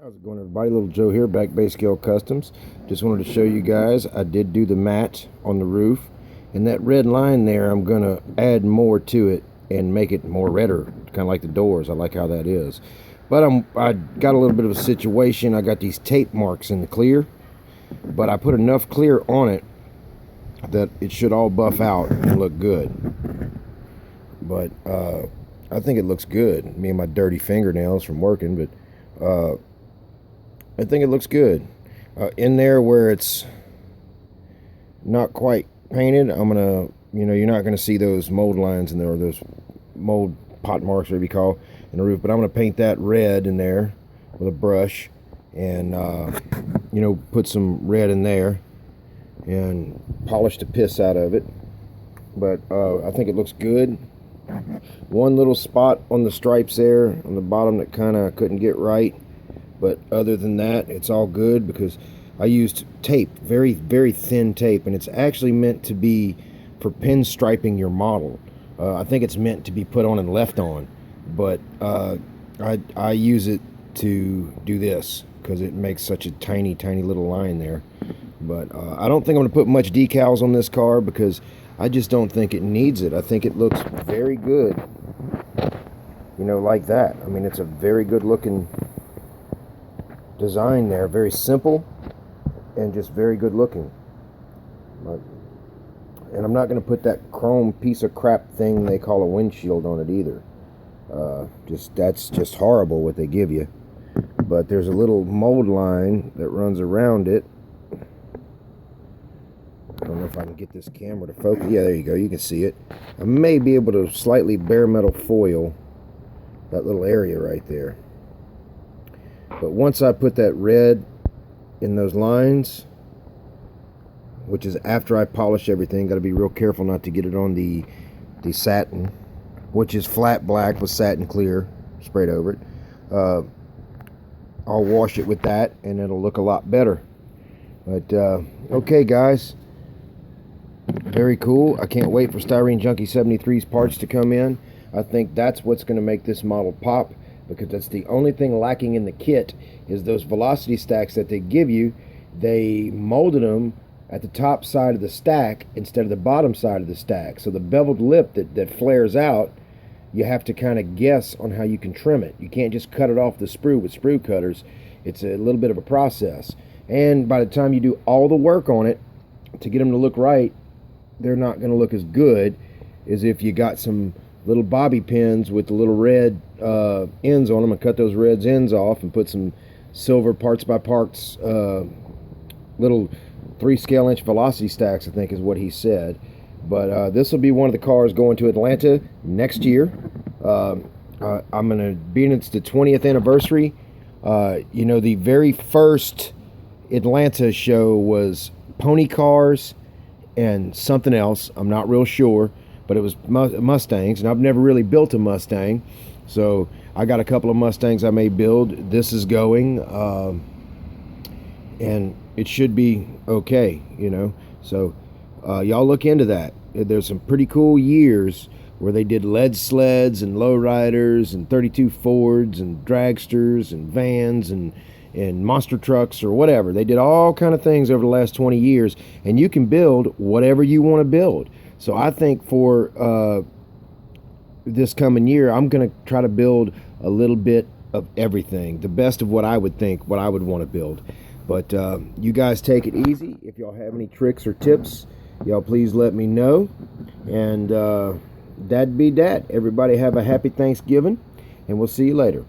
How's it going, everybody? Little Joe here, Back Bay Scale Customs. Just wanted to show you guys, I did do the matte on the roof, and that red line there, I'm going to add more to it and make it more redder, kind of like the doors. I like how that is. But I got a little bit of a situation. I got these tape marks in the clear, but I put enough clear on it that it should all buff out and look good. But I think it looks good. Me and my dirty fingernails from working, but I think it looks good. In there where it's not quite painted, I'm gonna, you're not gonna see those mold lines in there, or those mold pot marks, whatever you call, in the roof. But I'm gonna paint that red in there with a brush, and put some red in there and polish the piss out of it. But I think it looks good. One little spot on the stripes there on the bottom that kind of couldn't get right. But other than that, it's all good because I used tape, very, very thin tape, and it's actually meant to be for pinstriping your model. I think it's meant to be put on and left on, but I use it to do this because it makes such a tiny, tiny little line there. But I don't think I'm going to put much decals on this car because I just don't think it needs it. I think it looks very good, like that. I mean, it's a very good looking design there, very simple and just very good looking. And I'm not going to put that chrome piece of crap thing they call a windshield on it either. That's just horrible what they give you. But there's a little mold line that runs around it. I don't know if I can get this camera to focus. Yeah, there you go, you can see it. I may be able to slightly bare metal foil that little area right there. But once I put that red in those lines, which is after I polish everything, got to be real careful not to get it on the satin, which is flat black with satin clear sprayed over it. I'll wash it with that and it'll look a lot better. But okay, guys, very cool. I can't wait for Styrene Junkie 73's parts to come in. I think that's what's going to make this model pop, because that's the only thing lacking in the kit is those velocity stacks that they give you. They molded them at the top side of the stack instead of the bottom side of the stack. So the beveled lip that flares out, you have to kind of guess on how you can trim it. You can't just cut it off the sprue with sprue cutters. It's a little bit of a process. And by the time you do all the work on it to get them to look right, they're not going to look as good as if you got some little bobby pins with the little red ends on them and cut those red ends off and put some silver parts by parts, little 3 scale inch velocity stacks, I think is what he said. But this will be one of the cars going to Atlanta next year. I'm going to be in, it's the 20th anniversary. The very first Atlanta show was pony cars and something else. I'm not real sure. But it was Mustangs, and I've never really built a Mustang, so I got a couple of Mustangs I may build. This is going, and it should be okay, So y'all look into that. There's some pretty cool years where they did lead sleds and lowriders and 32 Fords and dragsters and vans and monster trucks or whatever. They did all kind of things over the last 20 years, and you can build whatever you want to build. So I think for this coming year, I'm going to try to build a little bit of everything, the best of what I would think, what I would want to build. But you guys take it easy. If y'all have any tricks or tips, y'all please let me know. And that'd be that. Everybody have a happy Thanksgiving, and we'll see you later.